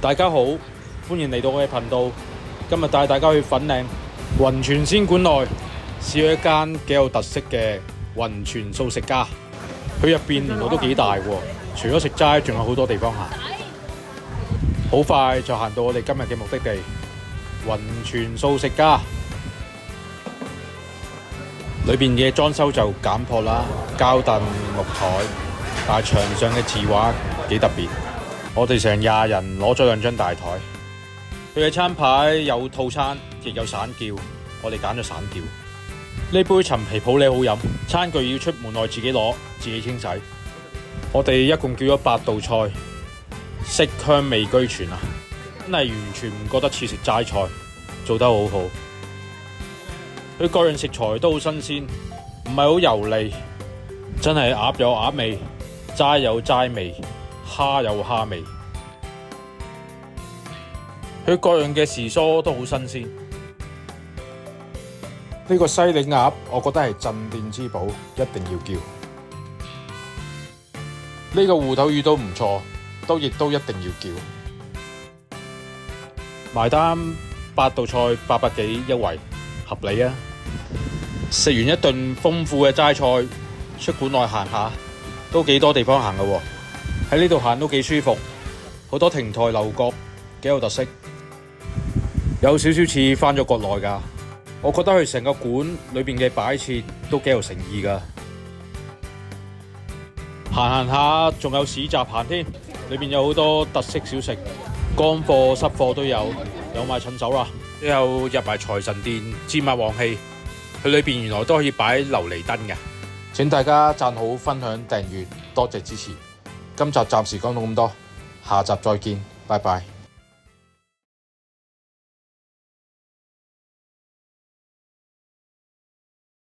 大家好，歡迎嚟到我嘅頻道。今日帶大家去粉嶺雲泉仙館內試咗一間幾有特色嘅雲泉素食家。佢入邊原來都幾大喎，除咗食齋，仲有好多地方行。好快就行到我哋今日嘅目的地雲泉素食家。裏邊嘅裝修就簡樸啦，膠凳、木台，但係牆上嘅字畫幾特別。我哋成20人攞咗2張大台。佢嘅餐牌有套餐，亦有散叫，我哋揀咗散叫。呢杯陳皮普洱好飲，餐具要出門外自己攞，自己清洗。我哋一共叫咗8道菜，色香味俱全啊！真係完全唔覺得似食齋菜，做得好好。佢各樣食材都好新鮮，唔係好油膩，真係鴨有鴨味，齋有齋味，蝦有蝦味。佢各樣嘅時蔬都好新鮮。呢個西檸鴨，我覺得係鎮店之寶，一定要叫。呢個芋頭魚都唔錯，亦都一定要叫。埋單8道菜800幾一圍，合理啊！食完一頓豐富嘅齋菜，出館內行下，都幾多地方行㗎喎。喺呢度行都幾舒服，好多亭台樓閣，幾有特色。有少少似返咗國內㗎。我覺得佢成個館裏邊嘅擺設都幾有誠意㗎。行下仲有市集行添，裏邊有好多特色小食，乾貨濕貨都有埋趁手啦。之後入埋財神殿，瞻仰旺氣。佢裏邊原來都可以擺琉璃燈嘅。請大家讚好、分享、訂閱，多謝支持。今集暫時講到咁多，下集再見，拜拜。